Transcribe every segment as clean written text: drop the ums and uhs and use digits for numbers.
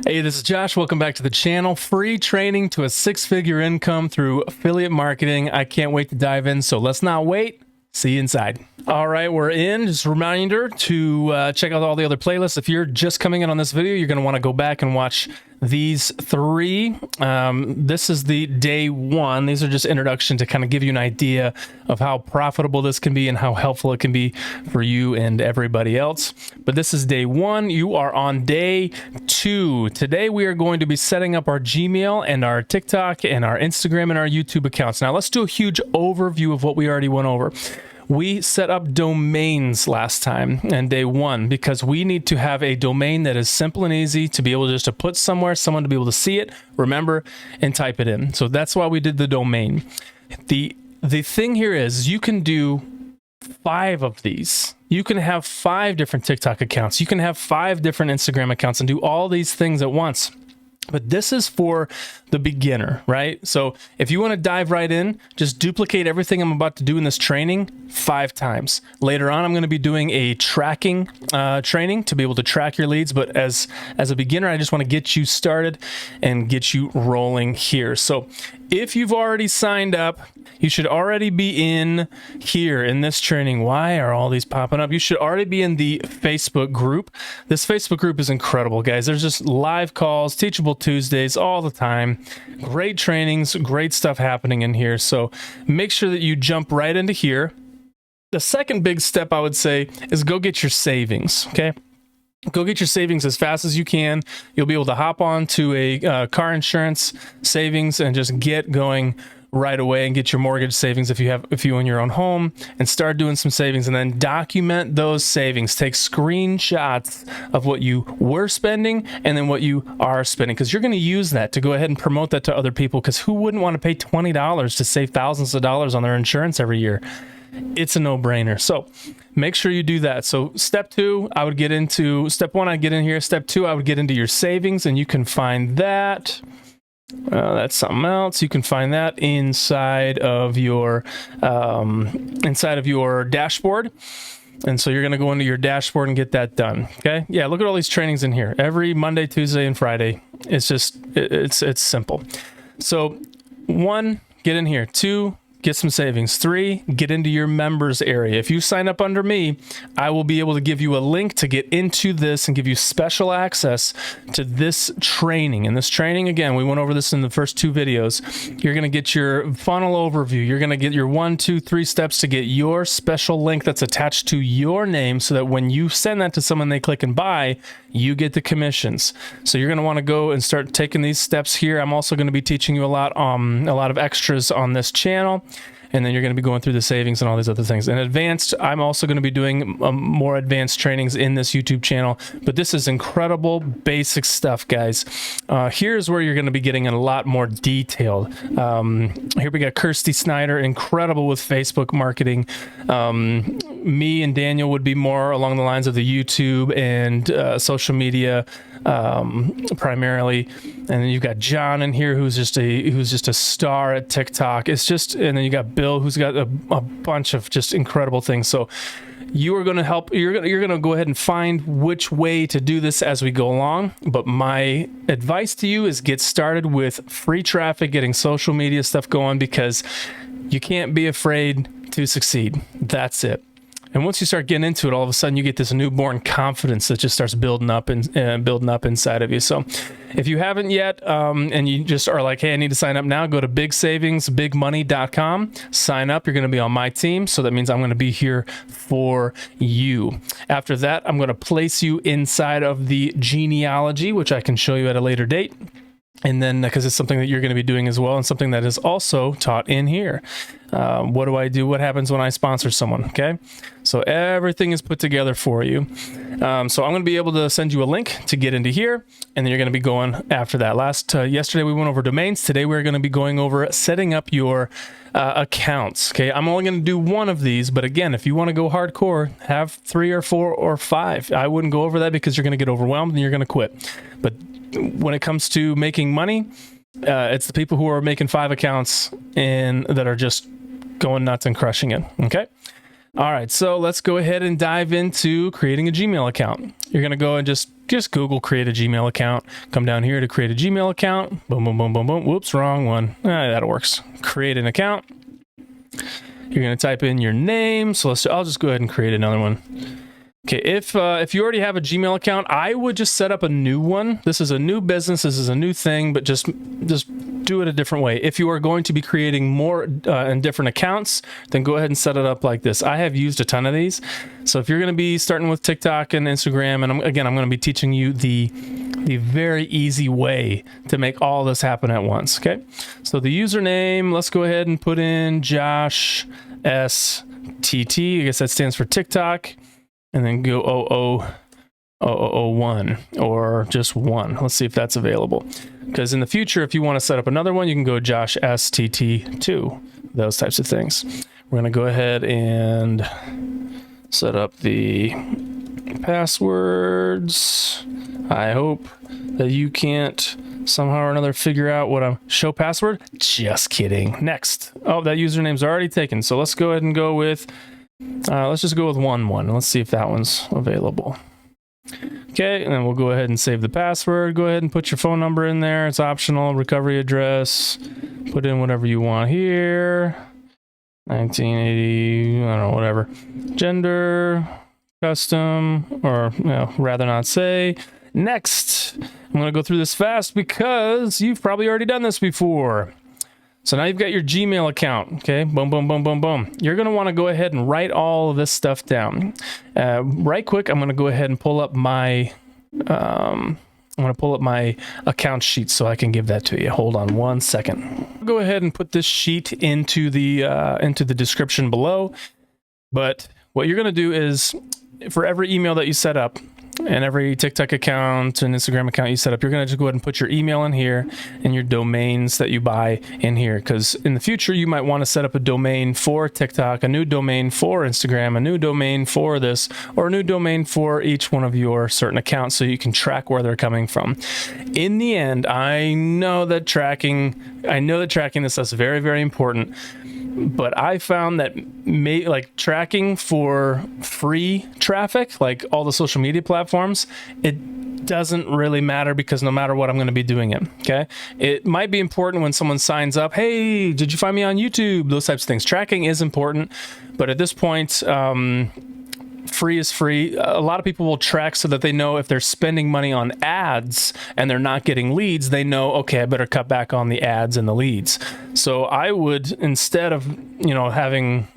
Hey, this is Josh. Welcome back to the channel. Free training to a six-figure income through affiliate marketing. I can't wait to dive in, so let's not wait. See you inside. All right, we're in. Just a reminder to check out all the other playlists. If you're just coming in on this video, you're going to want to go back and watch these three. This is the day one. These are just introduction to kind of give you an idea of how profitable this can be and how helpful it can be for you and everybody else. But this is day one. You are on day two. Today we are going to be setting up our Gmail and our TikTok and our Instagram and our YouTube accounts. Now let's do a huge overview of what we already went over. We set up domains last time and day one because we need to have a domain that is simple and easy to be able just to put somewhere, someone to be able to see it, remember, and type it in. So that's why we did the domain. The thing here is you can do 5 of these. You can have 5 different TikTok accounts. You can have 5 different Instagram accounts and do all these things at once. But this is for the beginner, right? So if you want to dive right in, just duplicate everything I'm about to do in this training 5 times. Later on, I'm going to be doing a tracking training to be able to track your leads. But as a beginner, I just want to get you started and get you rolling here. So if you've already signed up, you should already be in here in this training. Why are all these popping up? You should already be in the Facebook group. This Facebook group is incredible, guys. There's just live calls, Teachable Tuesdays all the time. Great trainings, great stuff happening in here. So make sure that you jump right into here. The second big step I would say is go get your savings, okay? Go get your savings as fast as you can. You'll be able to hop on to a car insurance savings and just get going right away and get your mortgage savings if you own your own home, and start doing some savings, and then document those savings. Take screenshots of what you were spending and then what you are spending, because you're going to use that to go ahead and promote that to other people, because who wouldn't want to pay $20 to save thousands of dollars on their insurance every year? It's a no-brainer. So make sure you do that. So step 2, I would get into step 1, I'd get in here. Step 2, I would get into your savings, and you can find that. That's something else. You can find that inside of your dashboard. And so you're going to go into your dashboard and get that done. Okay. Yeah. Look at all these trainings in here every Monday, Tuesday, and Friday. It's just, it's simple. So 1, get in here. 2, get some savings. 3, get into your members area. If you sign up under me, I will be able to give you a link to get into this and give you special access to this training. And this training, again, we went over this in the first 2 videos. You're going to get your funnel overview. You're going to get your 1, 2, 3 steps to get your special link that's attached to your name, so that when you send that to someone, they click and buy, you get the commissions. So you're going to want to go and start taking these steps here. I'm also going to be teaching you a lot of extras on this channel. And then you're going to be going through the savings and all these other things. And advanced, I'm also going to be doing more advanced trainings in this YouTube channel. But this is incredible basic stuff, guys. Here's where you're going to be getting a lot more detailed. Here we got Kirsty Snyder, incredible with Facebook marketing. Me and Daniel would be more along the lines of the YouTube and social media primarily. And then you've got John in here, who's just a star at TikTok. It's just, and then you got Bill, who's got a bunch of just incredible things. So you are going to help. You're going to go ahead and find which way to do this as we go along. But my advice to you is get started with free traffic, getting social media stuff going, because you can't be afraid to succeed. That's it. And once you start getting into it, all of a sudden you get this newborn confidence that just starts building up inside of you. So if you haven't yet, and you just are like, hey, I need to sign up now, go to bigsavingsbigmoney.com, sign up. You're going to be on my team. So that means I'm going to be here for you. After that, I'm going to place you inside of the genealogy, which I can show you at a later date. And then, because it's something that you're going to be doing as well, and something that is also taught in here. What do I do? What happens when I sponsor someone? Okay. So everything is put together for you. So I'm going to be able to send you a link to get into here, and then you're going to be going after that. Yesterday we went over domains. Today we're going to be going over setting up your accounts. Okay. I'm only going to do 1 of these, but again, if you want to go hardcore, have 3 or 4 or 5. I wouldn't go over that because you're going to get overwhelmed and you're going to quit. But when it comes to making money, it's the people who are making 5 accounts and that are just going nuts and crushing it. Okay. All right. So let's go ahead and dive into creating a Gmail account. You're going to go and just just Google create a Gmail account. Come down here to create a Gmail account. Boom, boom, boom, boom, boom. Whoops, wrong one. That works. Create an account. You're going to type in your name. So I'll just go ahead and create another one. Okay, if you already have a Gmail account, I would just set up a new one. This is a new business. This is a new thing, but just do it a different way. If you are going to be creating more and different accounts, then go ahead and set it up like this. I have used a ton of these. So if you're going to be starting with TikTok and Instagram, and I'm going to be teaching you the very easy way to make all this happen at once. Okay, so the username, let's go ahead and put in Josh STT. I guess that stands for TikTok. And then go 00001 or just 1. Let's see if that's available. Because in the future, if you want to set up another one, you can go Josh STT2, those types of things. We're going to go ahead and set up the passwords. I hope that you can't somehow or another figure out what a show password. Just kidding. Next. Oh, that username's already taken. So let's go ahead and go with let's just go with 1. Let's see if that one's available. Okay, and then we'll go ahead and save the password. Go ahead and put your phone number in there. It's optional. Recovery address. Put in whatever you want here. 1980, I don't know, whatever. Gender, custom, or rather not say. Next. I'm going to go through this fast because you've probably already done this before. So now you've got your Gmail account, okay? Boom, boom, boom, boom, boom. You're going to want to go ahead and write all of this stuff down. Right quick, I'm going to go ahead and pull up my account sheet so I can give that to you. Hold on 1 second. I'll go ahead and put this sheet into the description below. But what you're going to do is for every email that you set up, and every TikTok account and Instagram account you set up, you're going to just go ahead and put your email in here and your domains that you buy in here. Because in the future, you might want to set up a domain for TikTok, a new domain for Instagram, a new domain for this, or a new domain for each one of your certain accounts so you can track where they're coming from. In the end, I know that tracking this is very, very important. But I found that tracking for free traffic, like all the social media platforms, it doesn't really matter because no matter what, I'm going to be doing it. Okay. It might be important when someone signs up. Hey, did you find me on YouTube? Those types of things. Tracking is important. But at this point, free is free. A lot of people will track so that they know if they're spending money on ads and they're not getting leads, they know, okay, I better cut back on the ads and the leads. So I would, instead of, having,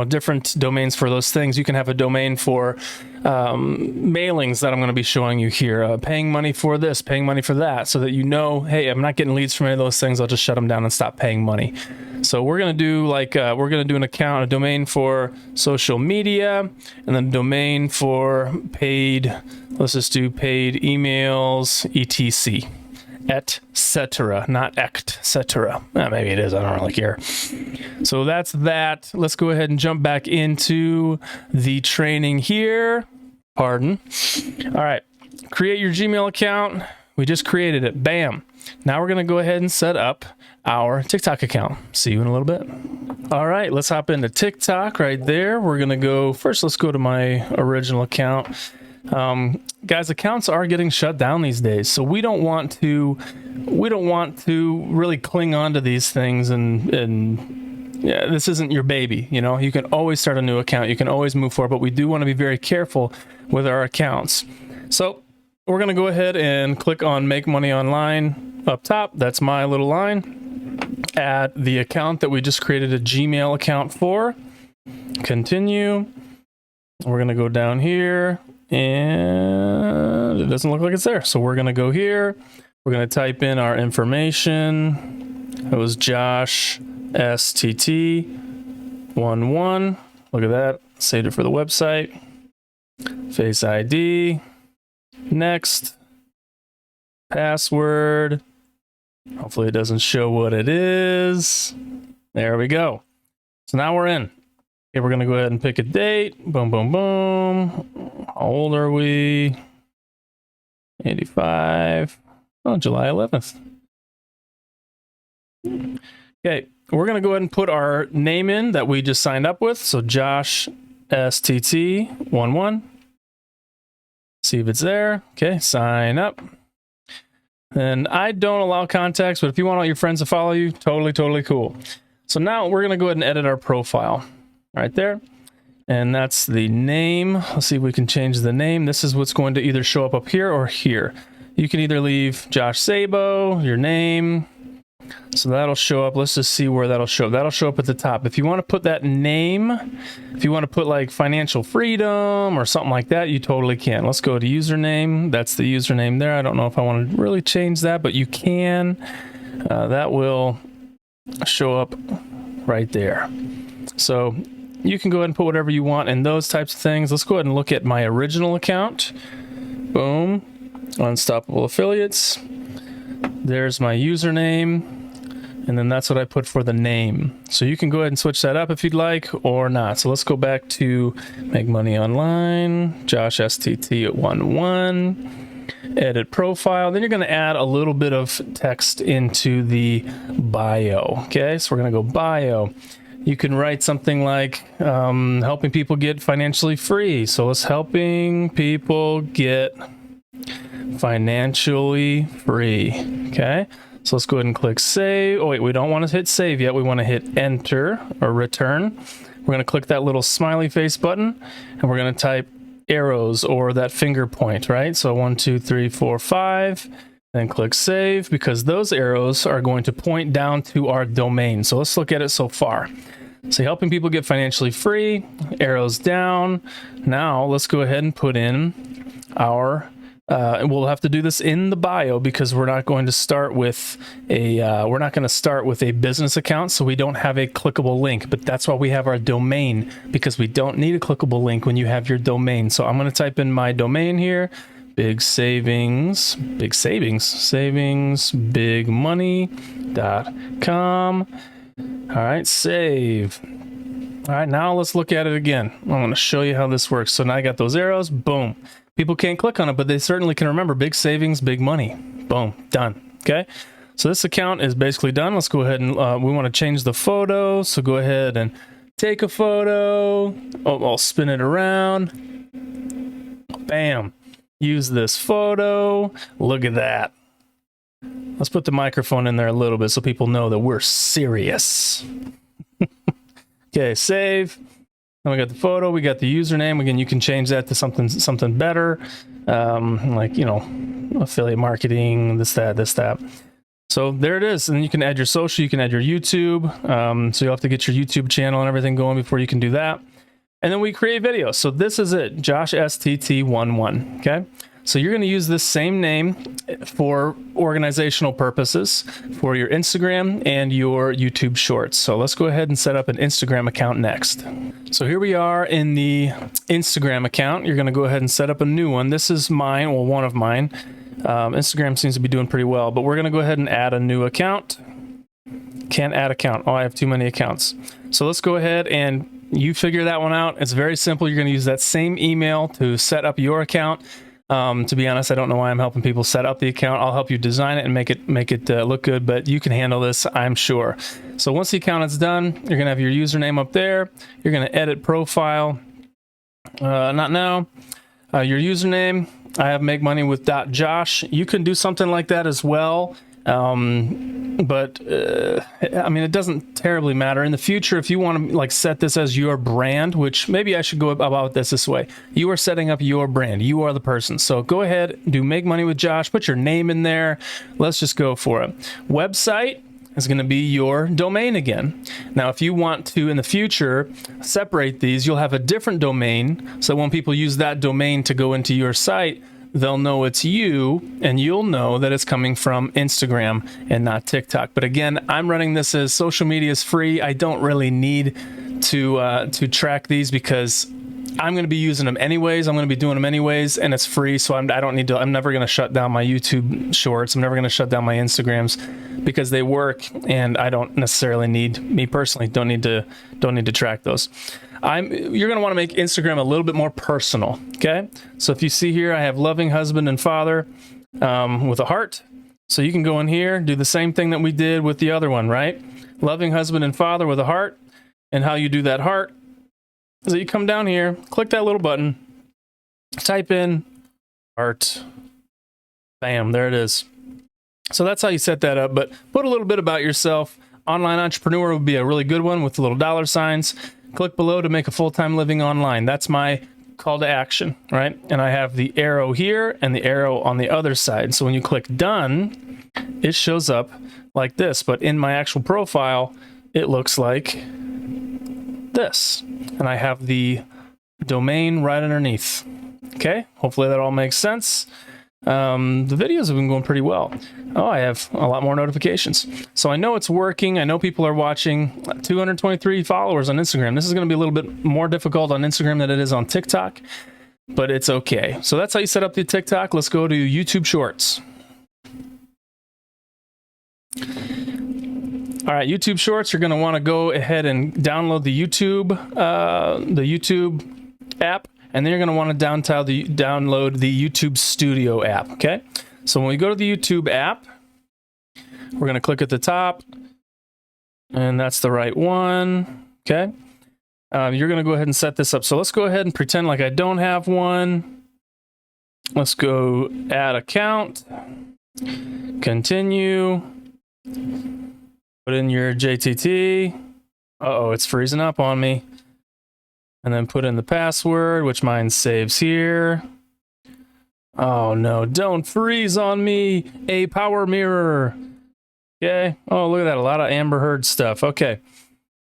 different domains for those things, you can have a domain for mailings that I'm going to be showing you here, paying money for this, paying money for that, so that hey, I'm not getting leads from any of those things. I'll just shut them down and stop paying money. So we're going to do an account, a domain for social media, and then a domain for paid, let's just do paid emails, etc. etc. Not etc. Maybe it is. I don't really care. So that's that. Let's go ahead and jump back into the training here. Pardon. All right. Create your Gmail account. We just created it. Bam. Now we're going to go ahead and set up our TikTok account. See you in a little bit. All right. Let's hop into TikTok right there. We're going to go first. Let's go to my original account. Guys, accounts are getting shut down these days, so we don't want to really cling on to these things and yeah, this isn't your baby. You can always start a new account, you can always move forward, but we do want to be very careful with our accounts. So we're going to go ahead and click on Make Money Online up top. That's my little line. Add the account that we just created a Gmail account for. Continue. We're going to go down here. And it doesn't look like it's there. So we're going to go here. We're going to type in our information. It was Josh STT11. Look at that. Saved it for the website. Face ID. Next. Password. Hopefully it doesn't show what it is. There we go. So now we're in. Okay, we're going to go ahead and pick a date. Boom, boom, boom. How old are we? 85. Oh, July 11th. Okay, we're going to go ahead and put our name in that we just signed up with. So Josh STT11. See if it's there. Okay, sign up. And I don't allow contacts, but if you want all your friends to follow you, totally cool. So now we're going to go ahead and edit our profile right there. And that's the name. Let's see if we can change the name. This is what's going to either show up here or here. You can either leave Josh Sabo, your name. So that'll show up. Let's just see where that'll show up. That'll show up at the top. If you want to put that name, if you want to put like financial freedom or something like that, you totally can. Let's go to username. That's the username there. I don't know if I want to really change that, but you can. That will show up right there. So you can go ahead and put whatever you want in those types of things. Let's go ahead and look at my original account. Boom. Unstoppable Affiliates. There's my username. And then that's what I put for the name. So you can go ahead and switch that up if you'd like or not. So let's go back to Make Money Online, Josh STT at 11, edit profile. Then you're going to add a little bit of text into the bio. Okay, so we're going to go bio. You can write something like helping people get financially free. So let's helping people get financially free. Okay. So let's go ahead and click save. Oh wait, we don't want to hit save yet. We want to hit enter or return. We're going to click that little smiley face button and we're going to type arrows or that finger point, right? So 1, 2, 3, 4, 5, then click save because those arrows are going to point down to our domain. So let's look at it so far. So helping people get financially free, arrows down. Now let's go ahead and put in our and we'll have to do this in the bio because we're not going to start with a business account, so we don't have a clickable link. But that's why we have our domain, because we don't need a clickable link when you have your domain. So I'm going to type in my domain here, bigmoney.com. All right, save. All right, now let's look at it again. I'm going to show you how this works. So now I got those arrows. Boom. People can't click on it, but they certainly can remember big savings, big money. Boom, done. Okay, so this account is basically done. Let's go ahead and we want to change the photo. So go ahead and take a photo. Oh, I'll spin it around. Bam. Use this photo. Look at that. Let's put the microphone in there a little bit so people know that we're serious. Okay, save. Then we got the photo, we got the username. Again, you can change that to something better, like, you know, affiliate marketing, this, that. So there it is. And then you can add your social, you can add your YouTube. So you'll have to get your YouTube channel and everything going before you can do that. And then we create videos. So this is it, Josh STT11. Okay. So you're going to use this same name for organizational purposes for your Instagram and your YouTube shorts. So let's go ahead and set up an Instagram account next. So here we are in the Instagram account. You're going to go ahead and set up a new one. This is mine, well, one of mine. Instagram seems to be doing pretty well, but we're going to go ahead and add a new account. Can't add account. Oh, I have too many accounts. So let's go ahead and you figure that one out. It's very simple. You're going to use that same email to set up your account. To be honest, I don't know why I'm helping people set up the account. I'll help you design it and make it look good, but you can handle this, I'm sure. So once the account is done, you're going to have your username up there. You're going to edit profile. Not now. Your username, I have Make Money with .josh. You can do something like that as well. I mean, it doesn't terribly matter in the future. If you want to like set this as your brand, which maybe I should go about this way, you are setting up your brand. You are the person. So go ahead, do Make Money with Josh, put your name in there. Let's just go for it. Website is going to be your domain again. Now, if you want to in the future separate these, you'll have a different domain. So when people use that domain to go into your site, they'll know it's you, and you'll know that it's coming from Instagram and not TikTok. But again, I'm running this as social media is free. I don't really need to track these because I'm going to be using them anyways. I'm going to be doing them anyways, and it's free. So I don't need to. I'm never going to shut down my YouTube shorts. I'm never going to shut down my Instagrams because they work, and I don't necessarily need. Me personally, don't need to track those. You're going to want to make Instagram a little bit more personal, okay? So if you see here, I have loving husband and father with a heart. So you can go in here, do the same thing that we did with the other one, right? Loving husband and father with a heart. And how you do that heart is that you come down here, click that little button, type in Art. Bam, there it is. So that's how you set that up, but put a little bit about yourself. Online entrepreneur would be a really good one with the little dollar signs. Click below to make a full-time living online. That's my call to action, right? And I have the arrow here and the arrow on the other side. So when you click done, it shows up like this, but in my actual profile, it looks like this. And I have the domain right underneath. Okay, hopefully that all makes sense. The videos have been going pretty well. Oh, I have a lot more notifications. So I know it's working. I know people are watching. 223 followers on Instagram. This is going to be a little bit more difficult on Instagram than it is on TikTok, but it's okay. So that's how you set up the TikTok. Let's go to YouTube Shorts. All right, YouTube Shorts, you're going to want to go ahead and download the YouTube app. And then you're going to want to download the YouTube Studio app, okay? So when we go to the YouTube app, we're going to click at the top, and that's the right one, okay? You're going to go ahead and set this up. So let's go ahead and pretend like I don't have one. Let's go add account, continue, put in your JTT. Uh-oh, it's freezing up on me. And then put in the password, which mine saves here. Oh no, don't freeze on me. A power mirror. Okay. Oh, look at that. A lot of Amber Heard stuff. Okay.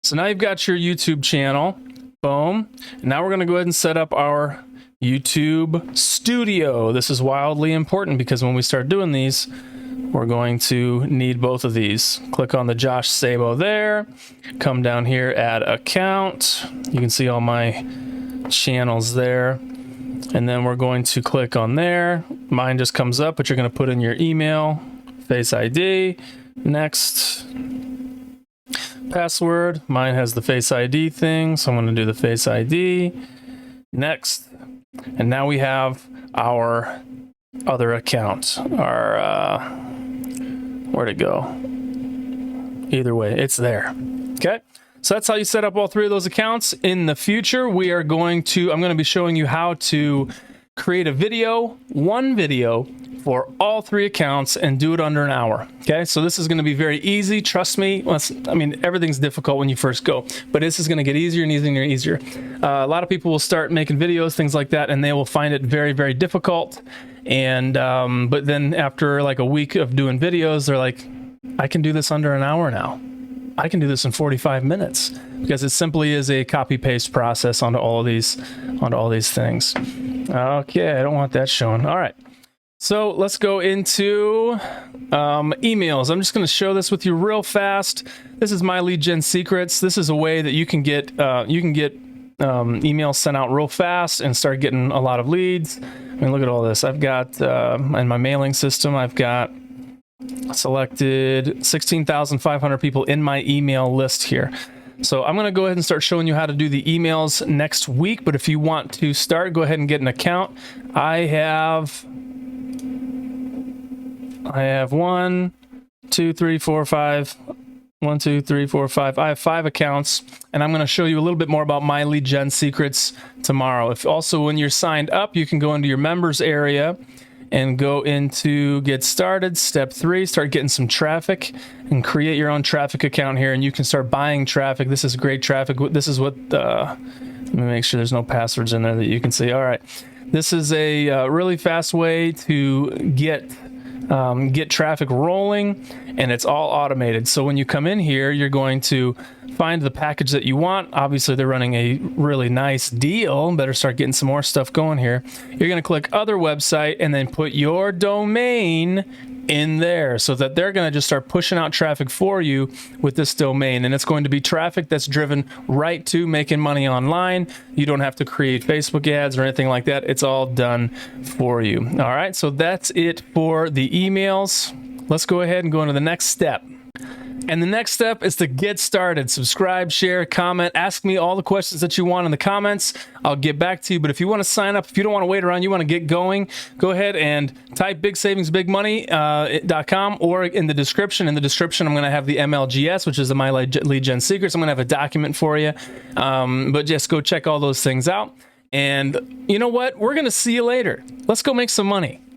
So now you've got your YouTube channel. Boom. And now we're going to go ahead and set up our YouTube Studio. This is wildly important because when we start doing these, we're going to need both of these. Click on the Josh Sabo there. Come down here, add account. You can see all my channels there. And then we're going to click on there. Mine just comes up, but you're going to put in your email, Face ID. Next. Password. Mine has the Face ID thing, so I'm going to do the Face ID. Next. And now we have our other account. Our where'd it go? Either way, it's there. Okay, so that's how you set up all three of those accounts. In the future, I'm going to be showing you how to create a video, one video for all three accounts and do it under an hour. Okay, so this is going to be very easy. Trust me. I mean, everything's difficult when you first go, but this is going to get easier and easier and easier. A lot of people will start making videos, things like that, and they will find it very, very difficult. And but then after like a week of doing videos, they're like, I can do this under an hour now. I can do this in 45 minutes because it simply is a copy paste process onto all these things. Okay, I don't want that showing. All right. So let's go into emails. I'm just going to show this with you real fast. This is my lead gen secrets. This is a way that you can get emails sent out real fast and start getting a lot of leads. I mean, look at all this. I've got in my mailing system, I've got selected 16,500 people in my email list here. So I'm going to go ahead and start showing you how to do the emails next week. But if you want to start, go ahead and get an account. I have 1, 2, 3, 4, 5. 1, 2, 3, 4, 5. I have 5 accounts, and I'm going to show you a little bit more about my lead gen secrets tomorrow. If also when you're signed up, you can go into your members area and go into get started. Step 3, start getting some traffic and create your own traffic account here, and you can start buying traffic. This is great traffic. This is what let me make sure there's no passwords in there that you can see. All right, this is a really fast way to get traffic rolling, and it's all automated. So when you come in here, you're going to find the package that you want. Obviously, they're running a really nice deal. Better start getting some more stuff going here. You're going to click other website and then put your domain in there so that they're going to just start pushing out traffic for you with this domain. And it's going to be traffic that's driven right to making money online. You don't have to create Facebook ads or anything like that. It's all done for you. All right, so that's it for the emails. Let's go ahead and go into the next step. And the next step is to get started. Subscribe, share, comment, ask me all the questions that you want in the comments. I'll get back to you. But if you want to sign up, if you don't want to wait around, you want to get going, go ahead and type bigsavingsbigmoney.com or in the description. In the description, I'm going to have the MLGS, which is the My Lead Gen Secrets. I'm going to have a document for you. But just go check all those things out. And you know what? We're going to see you later. Let's go make some money.